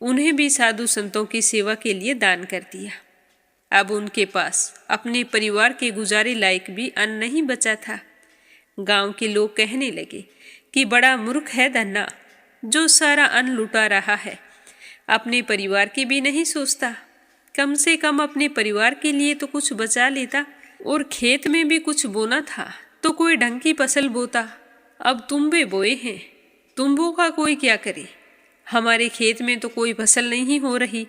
उन्हें भी साधु संतों की सेवा के लिए दान कर दिया। अब उनके पास अपने परिवार के गुजारे लायक भी अन्न नहीं बचा था। गांव के लोग कहने लगे कि बड़ा मूर्ख है धन्ना, जो सारा अन्न लुटा रहा है, अपने परिवार की भी नहीं सोचता। कम से कम अपने परिवार के लिए तो कुछ बचा लेता और खेत में भी कुछ बोना था तो कोई ढंग की फसल बोता। अब तुम्बे बोए हैं, तुम्बों का कोई क्या करे। हमारे खेत में तो कोई फसल नहीं हो रही,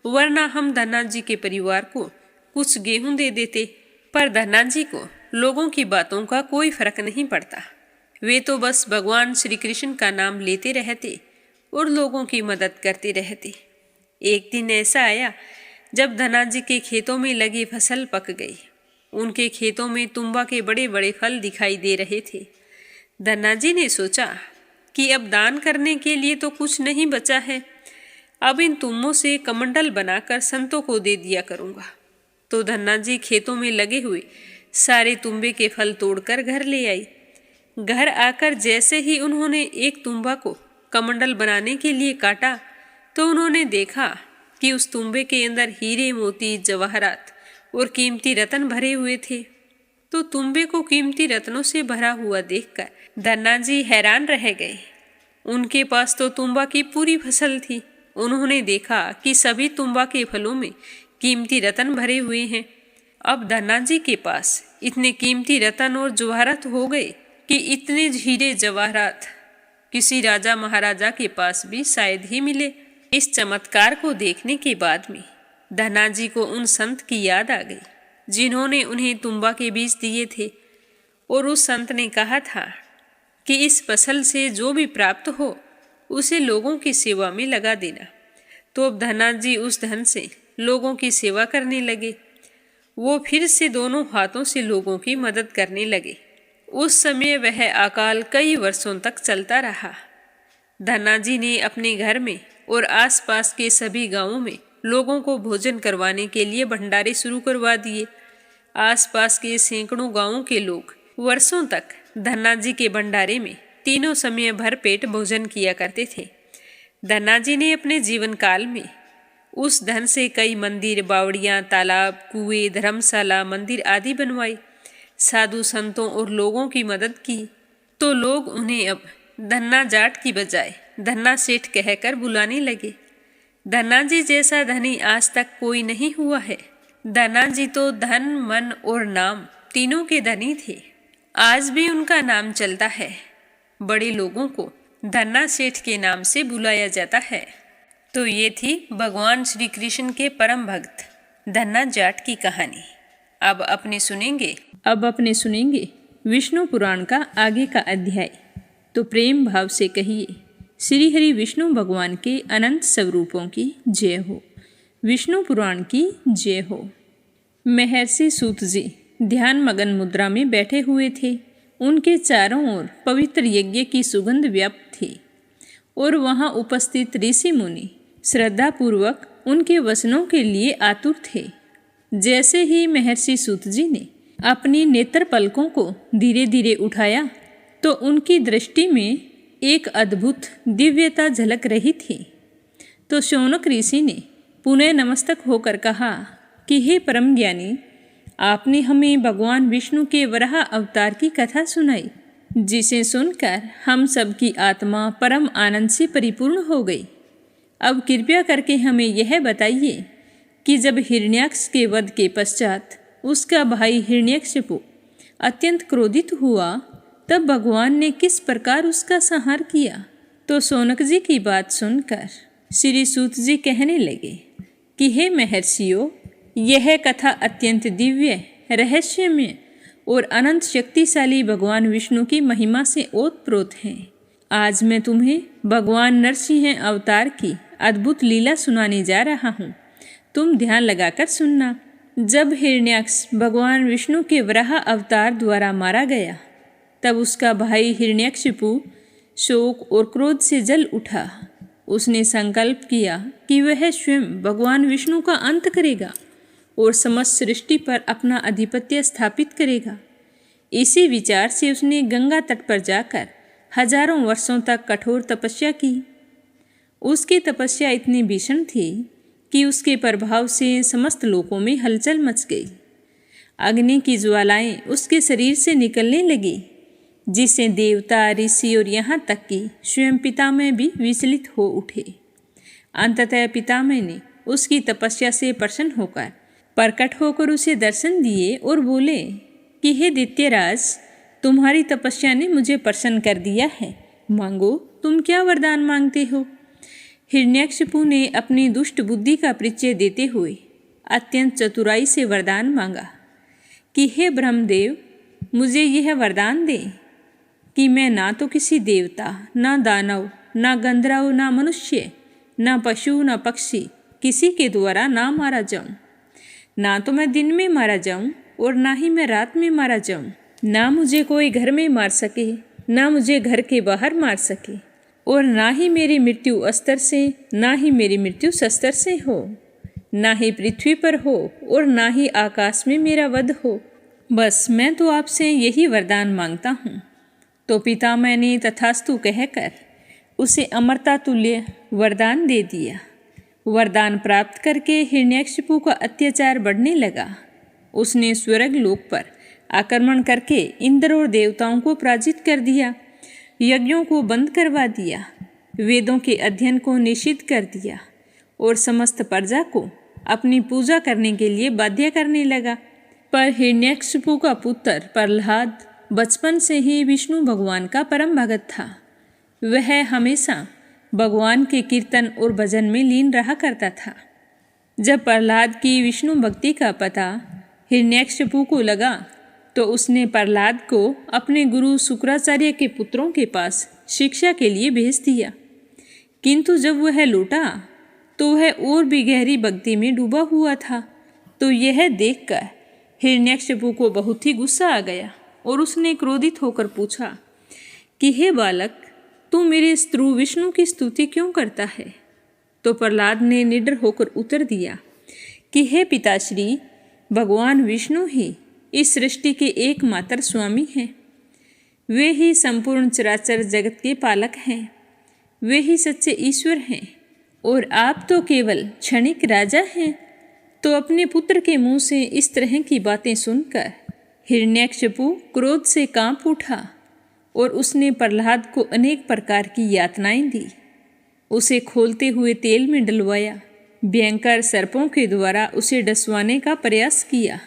वरना हम धन्ना जी के परिवार को कुछ गेहूं दे देते। पर धन्ना जी को लोगों की बातों का कोई फर्क नहीं पड़ता। वे तो बस भगवान श्री कृष्ण का नाम लेते रहते और लोगों की मदद करते रहते। एक दिन ऐसा आया जब धन्ना जी के खेतों में लगी फसल पक गई। उनके खेतों में तुम्बा के बड़े बड़े फल दिखाई दे रहे थे। धन्ना जी ने सोचा कि अब दान करने के लिए तो कुछ नहीं बचा है, अब इन तुम्बों से कमंडल बनाकर संतों को दे दिया करूँगा। तो धन्ना जी खेतों में लगे हुए सारे तुम्बे के फल तोड़कर घर ले आई। घर आकर जैसे ही उन्होंने एक तुम्बा को कमंडल बनाने के लिए काटा तो उन्होंने देखा कि उस तुम्बे के अंदर हीरे मोती जवाहरात और कीमती रत्न भरे हुए थे। तो तुम्बे को कीमती रत्नों से भरा हुआ देखकर धन्ना जी हैरान रह गए। उनके पास तो तुम्बा की पूरी फसल थी। उन्होंने देखा कि सभी तुम्बा के फलों में कीमती रत्न भरे हुए हैं। अब धन्ना जी के पास इतने कीमती रत्न और जवाहरात हो गए कि इतने हीरे जवाहरात किसी राजा महाराजा के पास भी शायद ही मिले। इस चमत्कार को देखने के बाद में धन्ना जी को उन संत की याद आ गई जिन्होंने उन्हें तुम्बा के बीज दिए थे। और उस संत ने कहा था कि इस फसल से जो भी प्राप्त हो उसे लोगों की सेवा में लगा देना। तो अब धन्ना जी उस धन से लोगों की सेवा करने लगे। वो फिर से दोनों हाथों से लोगों की मदद करने लगे। उस समय वह अकाल कई वर्षों तक चलता रहा। धन्ना जी ने अपने घर में और आसपास के सभी गांवों में लोगों को भोजन करवाने के लिए भंडारे शुरू करवा दिए। आसपास के सैकड़ों गांवों के लोग वर्षों तक धन्ना जी के भंडारे में तीनों समय भर पेट भोजन किया करते थे। धन्ना जी ने अपने जीवन काल में उस धन से कई मंदिर, बावड़ियाँ, तालाब, कुएं, धर्मशाला, मंदिर आदि बनवाए। साधु संतों और लोगों की मदद की। तो लोग उन्हें अब धन्ना जाट की बजाय धन्ना सेठ कहकर बुलाने लगे। धन्ना जी जैसा धनी आज तक कोई नहीं हुआ है। धन्ना जी तो धन, मन और नाम तीनों के धनी थे। आज भी उनका नाम चलता है। बड़े लोगों को धन्ना सेठ के नाम से बुलाया जाता है। तो ये थी भगवान श्री कृष्ण के परम भक्त धन्ना जाट की कहानी। अब अपने सुनेंगे विष्णु पुराण का आगे का अध्याय। तो प्रेम भाव से कहिए, श्री हरि विष्णु भगवान के अनंत स्वरूपों की जय हो। विष्णु पुराण की जय हो। महर्षि सूत जी ध्यान मगन मुद्रा में बैठे हुए थे। उनके चारों ओर पवित्र यज्ञ की सुगंध व्याप्त थी और वहां उपस्थित ऋषि मुनि श्रद्धापूर्वक उनके वचनों के लिए आतुर थे। जैसे ही महर्षि सूत जी ने अपनी नेत्र पलकों को धीरे धीरे उठाया तो उनकी दृष्टि में एक अद्भुत दिव्यता झलक रही थी। तो शौनक ऋषि ने पुनः नमस्तक होकर कहा कि हे परम ज्ञानी, आपने हमें भगवान विष्णु के वराह अवतार की कथा सुनाई, जिसे सुनकर हम सबकी आत्मा परम आनंद से परिपूर्ण हो गई। अब कृपया करके हमें यह बताइए कि जब हिरण्याक्ष के वध के पश्चात उसका भाई हिरण्यकशिपु अत्यंत क्रोधित हुआ तब भगवान ने किस प्रकार उसका संहार किया। तो शौनक जी की बात सुनकर श्री सूत जी कहने लगे कि हे महर्षियों, यह कथा अत्यंत दिव्य, रहस्यमय और अनंत शक्तिशाली भगवान विष्णु की महिमा से ओतप्रोत है। आज मैं तुम्हें भगवान नरसिंह अवतार की अद्भुत लीला सुनाने जा रहा हूँ। तुम ध्यान लगाकर सुनना। जब हिरण्याक्ष भगवान विष्णु के वराह अवतार द्वारा मारा गया तब उसका भाई हिरण्यकशिपु शोक और क्रोध से जल उठा। उसने संकल्प किया कि वह स्वयं भगवान विष्णु का अंत करेगा और समस्त सृष्टि पर अपना आधिपत्य स्थापित करेगा। इसी विचार से उसने गंगा तट पर जाकर हजारों वर्षों तक कठोर तपस्या की। उसकी तपस्या इतनी भीषण थी कि उसके प्रभाव से समस्त लोकों में हलचल मच गई। अग्नि की ज्वालाएं उसके शरीर से निकलने लगी, जिससे देवता, ऋषि और यहाँ तक कि स्वयं पितामह भी विचलित हो उठे। अंततः पितामह ने उसकी तपस्या से प्रसन्न होकर प्रकट होकर उसे दर्शन दिए और बोले कि हे दैत्यराज, तुम्हारी तपस्या ने मुझे प्रसन्न कर दिया है। मांगो, तुम क्या वरदान मांगते हो? हिरण्यकशिपु ने अपनी दुष्ट बुद्धि का परिचय देते हुए अत्यंत चतुराई से वरदान मांगा कि हे ब्रह्मदेव, मुझे यह वरदान दें कि मैं ना तो किसी देवता, ना दानव, ना गंधर्व, ना मनुष्य, ना पशु, ना पक्षी किसी के द्वारा ना मारा जाऊं। ना तो मैं दिन में मारा जाऊं और ना ही मैं रात में मारा जाऊं। ना मुझे कोई घर में मार सके, ना मुझे घर के बाहर मार सके, और ना ही मेरी मृत्यु अस्त्र से, ना ही मेरी मृत्यु शस्त्र से हो, ना ही पृथ्वी पर हो और ना ही आकाश में मेरा वध हो। बस मैं तो आपसे यही वरदान मांगता हूँ। तो पितामह ने तथास्तु कहकर उसे अमरता तुल्य वरदान दे दिया। वरदान प्राप्त करके हिरण्यकशिपु का अत्याचार बढ़ने लगा। उसने स्वर्ग लोक पर आक्रमण करके इंद्र और देवताओं को पराजित कर दिया, यज्ञों को बंद करवा दिया, वेदों के अध्ययन को निषिद्ध कर दिया और समस्त प्रजा को अपनी पूजा करने के लिए बाध्य करने लगा। पर हिरण्यकशिपु का पुत्र प्रहलाद बचपन से ही विष्णु भगवान का परम भगत था। वह हमेशा भगवान के कीर्तन और भजन में लीन रहा करता था। जब प्रहलाद की विष्णु भक्ति का पता हिरण्यकशिपु को लगा तो उसने प्रहलाद को अपने गुरु शुक्राचार्य के पुत्रों के पास शिक्षा के लिए भेज दिया। किंतु जब वह लौटा तो वह और भी गहरी भक्ति में डूबा हुआ था। तो यह देखकर हिरण्यकशिपु को बहुत ही गुस्सा आ गया और उसने क्रोधित होकर पूछा कि हे बालक, तू मेरे स्त्रु विष्णु की स्तुति क्यों करता है? तो प्रहलाद ने निडर होकर उत्तर दिया कि हे पिताश्री, भगवान विष्णु ही इस सृष्टि के एकमात्र स्वामी हैं। वे ही संपूर्ण चराचर जगत के पालक हैं। वे ही सच्चे ईश्वर हैं और आप तो केवल क्षणिक राजा हैं। तो अपने पुत्र के मुंह से इस तरह की बातें सुनकर हिरण्यकशिपु क्रोध से कांप उठा और उसने प्रहलाद को अनेक प्रकार की यातनाएं दी। उसे खोलते हुए तेल में डलवाया, भयंकर सर्पों के द्वारा उसे डसवाने का प्रयास किया,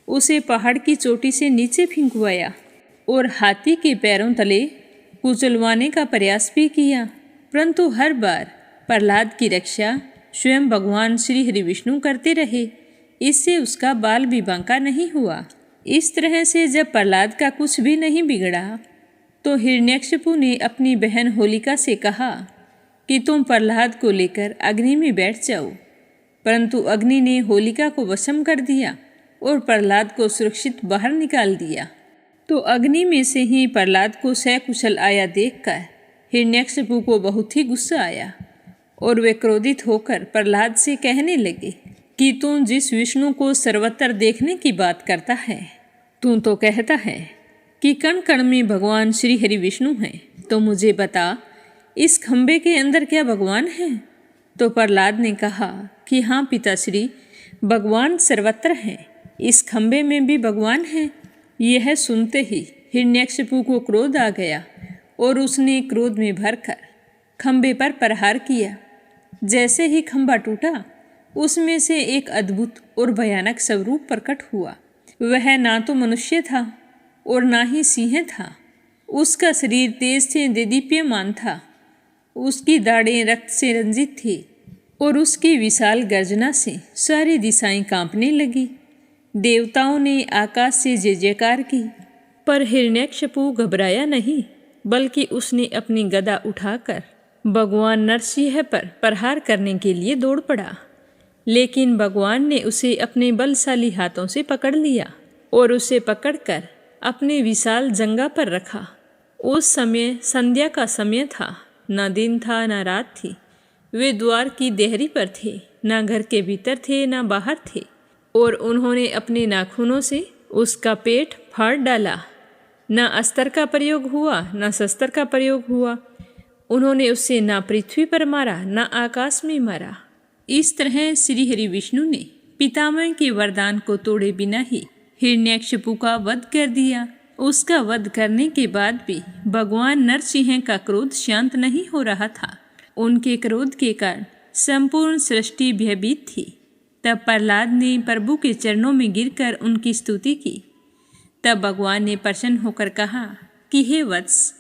उसे पहाड़ की चोटी से नीचे फेंकवाया और हाथी के पैरों तले कुचलवाने का प्रयास भी किया। परंतु हर बार प्रहलाद की रक्षा स्वयं भगवान श्री हरि विष्णु करते रहे। इससे उसका बाल भी बांका नहीं हुआ। इस तरह से जब प्रहलाद का कुछ भी नहीं बिगड़ा तो हिरण्यकशिपु ने अपनी बहन होलिका से कहा कि तुम प्रहलाद को लेकर अग्नि में बैठ जाओ। परंतु अग्नि ने होलिका को वशम कर दिया और प्रहलाद को सुरक्षित बाहर निकाल दिया। तो अग्नि में से ही प्रहलाद को सकुशल आया देखकर हिरण्यकशिपु को बहुत ही गुस्सा आया और वे क्रोधित होकर प्रहलाद से कहने लगे कि तू जिस विष्णु को सर्वत्र देखने की बात करता है, तू तो कहता है कि कण कण में भगवान श्री हरि विष्णु हैं। तो मुझे बता, इस खंबे के अंदर क्या भगवान है? तो प्रहलाद ने कहा कि हाँ पिताश्री, भगवान सर्वत्र हैं, इस खंबे में भी भगवान हैं। यह सुनते ही हिरण्यकशिपु को क्रोध आ गया और उसने क्रोध में भरकर खंबे पर प्रहार किया। जैसे ही खंबा टूटा, उसमें से एक अद्भुत और भयानक स्वरूप प्रकट हुआ। वह ना तो मनुष्य था और ना ही सिंह था। उसका शरीर तेज से देदीप्यमान था, उसकी दाढ़ें रक्त से रंजित थी और उसकी विशाल गर्जना से सारी दिशाएं कांपने लगी। देवताओं ने आकाश से जय जयकार की, पर हिरण्यकशिपु घबराया नहीं, बल्कि उसने अपनी गदा उठाकर भगवान नरसिंह पर प्रहार करने के लिए दौड़ पड़ा। लेकिन भगवान ने उसे अपने बलशाली हाथों से पकड़ लिया और उसे पकड़कर अपने विशाल जंगा पर रखा। उस समय संध्या का समय था, न दिन था न रात थी। वे द्वार की देहरी पर थे, न घर के भीतर थे न बाहर थे, और उन्होंने अपने नाखूनों से उसका पेट फाड़ डाला। न अस्त्र का प्रयोग हुआ न शस्त्र का प्रयोग हुआ। उन्होंने उसे न पृथ्वी पर मारा न आकाश में मारा। इस तरह श्री हरि विष्णु ने पितामह के वरदान को तोड़े बिना ही हिरण्यकशिपु का वध कर दिया। उसका वध करने के बाद भी भगवान नरसिंह का क्रोध शांत नहीं हो रहा था। उनके क्रोध के कारण संपूर्ण सृष्टि भयभीत थी। तब प्रहलाद ने प्रभु के चरणों में गिरकर उनकी स्तुति की। तब भगवान ने प्रसन्न होकर कहा कि हे वत्स,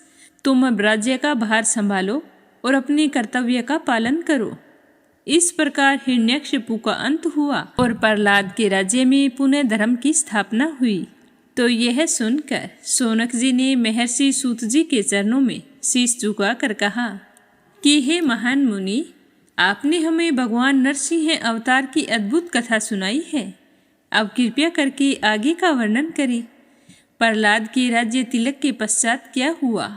तुम अब राज्य का भार संभालो और अपने कर्तव्य का पालन करो। इस प्रकार हिरण्यकशिपु का अंत हुआ और प्रहलाद के राज्य में पुनः धर्म की स्थापना हुई। तो यह सुनकर शौनक जी ने महर्षि सूत जी के चरणों में शीश झुकाकर कहा कि हे महान मुनि, आपने हमें भगवान नरसिंह अवतार की अद्भुत कथा सुनाई है। अब कृपया करके आगे का वर्णन करें। प्रहलाद के राज्य तिलक के पश्चात क्या हुआ?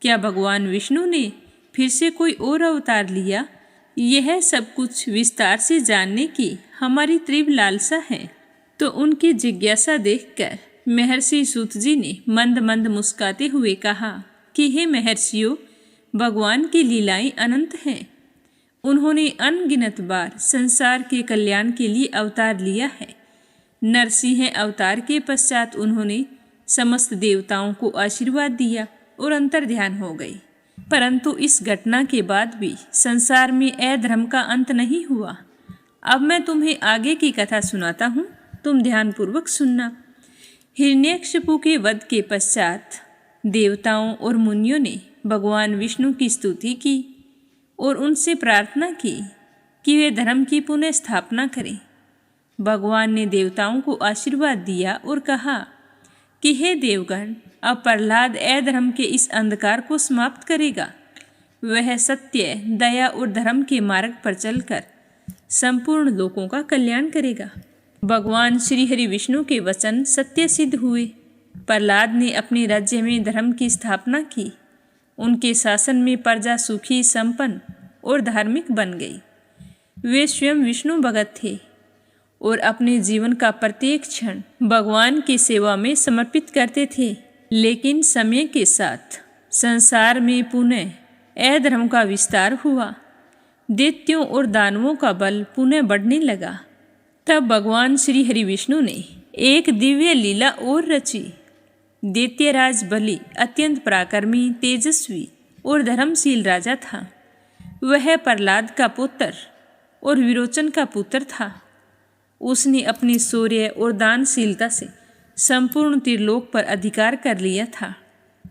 क्या भगवान विष्णु ने फिर से कोई और अवतार लिया? यह सब कुछ विस्तार से जानने की हमारी तीव्र लालसा है। तो उनकी जिज्ञासा देखकर महर्षि सूत जी ने मंद मंद मुस्कुराते हुए कहा कि हे महर्षियों, भगवान की लीलाएं अनंत हैं। उन्होंने अनगिनत बार संसार के कल्याण के लिए अवतार लिया है। नरसिंह अवतार के पश्चात उन्होंने समस्त देवताओं को आशीर्वाद दिया और अंतर्ध्यान हो गई। परंतु इस घटना के बाद भी संसार में अधर्म का अंत नहीं हुआ। अब मैं तुम्हें आगे की कथा सुनाता हूँ, तुम ध्यानपूर्वक सुनना। हिरण्यकशिपु के वध के पश्चात देवताओं और मुनियों ने भगवान विष्णु की स्तुति की और उनसे प्रार्थना की कि वे धर्म की पुनः स्थापना करें। भगवान ने देवताओं को आशीर्वाद दिया और कहा कि हे देवगण, अब प्रहलाद अधर्म के इस अंधकार को समाप्त करेगा। वह सत्य, दया और धर्म के मार्ग पर चलकर संपूर्ण लोगों का कल्याण करेगा। भगवान श्री हरि विष्णु के वचन सत्य सिद्ध हुए। प्रहलाद ने अपने राज्य में धर्म की स्थापना की। उनके शासन में प्रजा सुखी, संपन्न और धार्मिक बन गई। वे स्वयं विष्णु भगत थे और अपने जीवन का प्रत्येक क्षण भगवान की सेवा में समर्पित करते थे। लेकिन समय के साथ संसार में पुनः अधर्म का विस्तार हुआ। दैत्यों और दानवों का बल पुनः बढ़ने लगा। तब भगवान श्री हरि विष्णु ने एक दिव्य लीला और रची। दैत्यराज बलि अत्यंत पराक्रमी, तेजस्वी और धर्मशील राजा था। वह प्रहलाद का पुत्र और विरोचन का पुत्र था। उसने अपनी शौर्य और दानशीलता से संपूर्ण त्रिलोक पर अधिकार कर लिया था।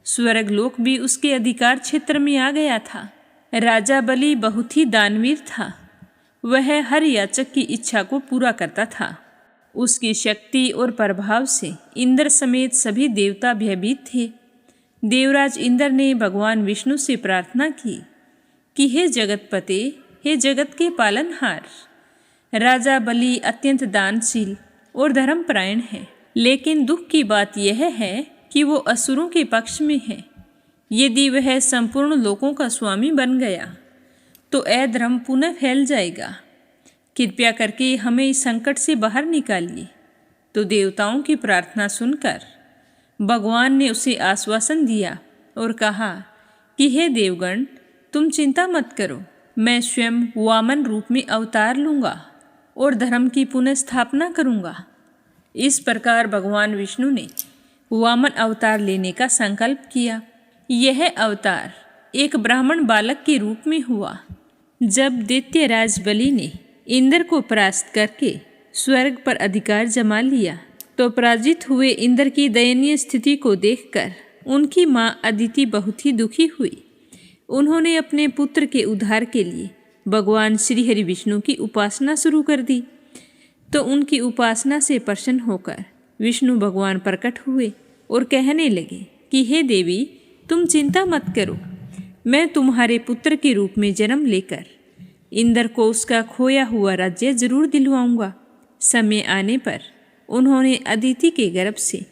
स्वर्गलोक भी उसके अधिकार क्षेत्र में आ गया था। राजा बलि बहुत ही दानवीर था। वह हर याचक की इच्छा को पूरा करता था। उसकी शक्ति और प्रभाव से इंद्र समेत सभी देवता भयभीत थे। देवराज इंद्र ने भगवान विष्णु से प्रार्थना की कि हे जगतपते, हे जगत के पालनहार, राजा बलि अत्यंत दानशील और धर्मपरायण है। लेकिन दुख की बात यह है कि वो असुरों के पक्ष में है। यदि वह संपूर्ण लोकों का स्वामी बन गया तो अधर्म पुनः फैल जाएगा। कृपया करके हमें इस संकट से बाहर निकालिए। तो देवताओं की प्रार्थना सुनकर भगवान ने उसे आश्वासन दिया और कहा कि हे देवगण, तुम चिंता मत करो। मैं स्वयं वामन रूप में अवतार लूँगा और धर्म की पुनः स्थापना करूँगा। इस प्रकार भगवान विष्णु ने वामन अवतार लेने का संकल्प किया। यह अवतार एक ब्राह्मण बालक के रूप में हुआ। जब दैत्यराज बलि ने इंद्र को परास्त करके स्वर्ग पर अधिकार जमा लिया तो पराजित हुए इंद्र की दयनीय स्थिति को देखकर उनकी मां अदिति बहुत ही दुखी हुई। उन्होंने अपने पुत्र के उद्धार के लिए भगवान श्री हरि विष्णु की उपासना शुरू कर दी। तो उनकी उपासना से प्रसन्न होकर विष्णु भगवान प्रकट हुए और कहने लगे कि हे देवी, तुम चिंता मत करो। मैं तुम्हारे पुत्र के रूप में जन्म लेकर इंद्र को उसका खोया हुआ राज्य जरूर दिलवाऊंगा। समय आने पर उन्होंने अदिति के गर्भ से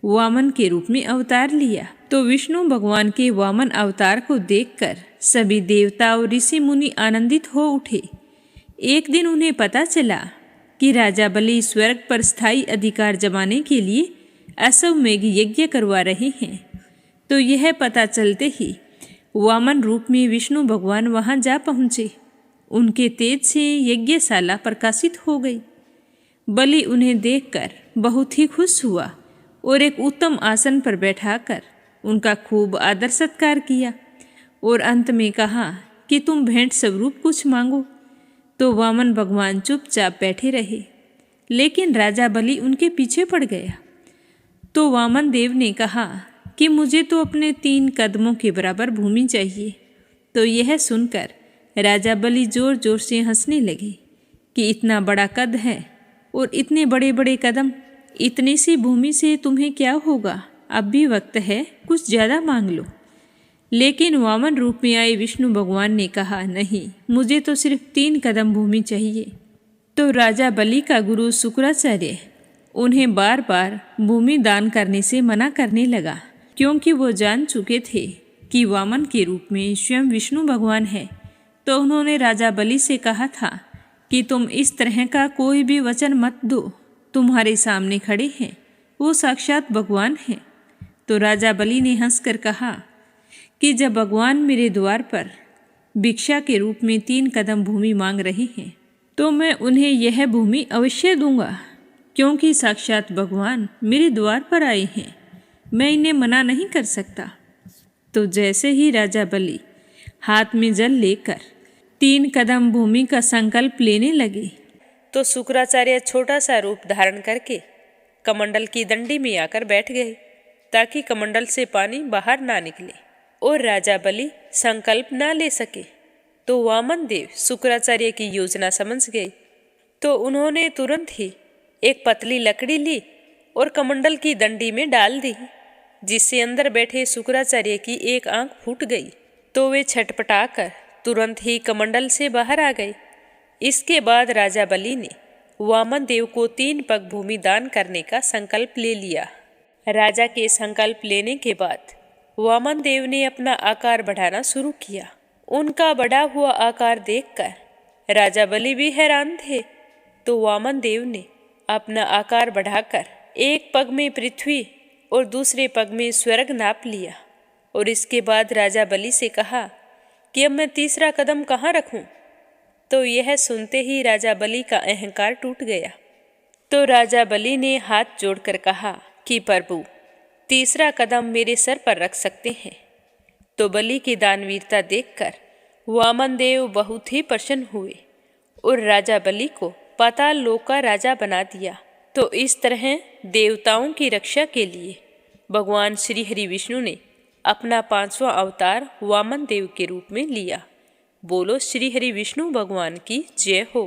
वामन के रूप में अवतार लिया। तो विष्णु भगवान के वामन अवतार को देखकर सभी देवता और ऋषि मुनि आनंदित हो उठे। एक दिन उन्हें पता चला कि राजा बलि स्वर्ग पर स्थायी अधिकार जमाने के लिए अश्वमेघ यज्ञ करवा रहे हैं। तो यह पता चलते ही वामन रूप में विष्णु भगवान वहां जा पहुँचे। उनके तेज से यज्ञशाला प्रकाशित हो गई। बलि उन्हें देखकर बहुत ही खुश हुआ और एक उत्तम आसन पर बैठाकर उनका खूब आदर सत्कार किया और अंत में कहा कि तुम भेंट स्वरूप कुछ मांगो। तो वामन भगवान चुपचाप बैठे रहे, लेकिन राजा बलि उनके पीछे पड़ गया। तो तो वामन देव ने कहा कि मुझे तो अपने 3 कदमों के बराबर भूमि चाहिए। तो यह सुनकर राजा बलि जोर जोर से हंसने लगे कि इतना बड़ा कद है और इतने बड़े बड़े कदम, इतनी सी भूमि से तुम्हें क्या होगा? अब भी वक्त है, कुछ ज़्यादा मांग लो। लेकिन वामन रूप में आए विष्णु भगवान ने कहा, नहीं, मुझे तो सिर्फ 3 कदम भूमि चाहिए। तो राजा बलि का गुरु शुक्राचार्य उन्हें बार बार भूमि दान करने से मना करने लगा, क्योंकि वो जान चुके थे कि वामन के रूप में स्वयं विष्णु भगवान है। तो उन्होंने राजा बलि से कहा था कि तुम इस तरह का कोई भी वचन मत दो, तुम्हारे सामने खड़े हैं वो साक्षात भगवान हैं। तो राजा बलि ने हंसकर कहा कि जब भगवान मेरे द्वार पर भिक्षा के रूप में 3 कदम भूमि मांग रहे हैं तो मैं उन्हें यह भूमि अवश्य दूंगा, क्योंकि साक्षात भगवान मेरे द्वार पर आए हैं, मैं इन्हें मना नहीं कर सकता। तो जैसे ही राजा बलि हाथ में जल लेकर 3 कदम भूमि का संकल्प लेने लगे तो शुक्राचार्य छोटा सा रूप धारण करके कमंडल की दंडी में आकर बैठ गए, ताकि कमंडल से पानी बाहर ना निकले और राजा बलि संकल्प ना ले सके। तो वामन देव शुक्राचार्य की योजना समझ गए। तो उन्होंने तुरंत ही एक पतली लकड़ी ली और कमंडल की दंडी में डाल दी, जिससे अंदर बैठे शुक्राचार्य की एक आंख फूट गई। तो वे छटपटाकर तुरंत ही कमंडल से बाहर आ गए। इसके बाद राजा बलि ने वामन देव को 3 पग भूमि दान करने का संकल्प ले लिया। राजा के संकल्प लेने के बाद वामन देव ने अपना आकार बढ़ाना शुरू किया। उनका बढ़ा हुआ आकार देखकर राजा बलि भी हैरान थे। तो वामन देव ने अपना आकार बढ़ाकर एक पग में पृथ्वी और दूसरे पग में स्वर्ग नाप लिया और इसके बाद राजा बलि से कहा कि अब मैं तीसरा कदम कहाँ रखूं? तो यह सुनते ही राजा बलि का अहंकार टूट गया। तो राजा बलि ने हाथ जोड़कर कहा कि प्रभु, तीसरा कदम मेरे सर पर रख सकते हैं। तो बलि की दानवीरता देखकर वामन देव बहुत ही प्रसन्न हुए और राजा बलि को पाताल लोक का राजा बना दिया। तो इस तरह देवताओं की रक्षा के लिए भगवान श्री हरि विष्णु ने अपना 5वां अवतार वामन देव के रूप में लिया। बोलो श्री हरि विष्णु भगवान की जय हो।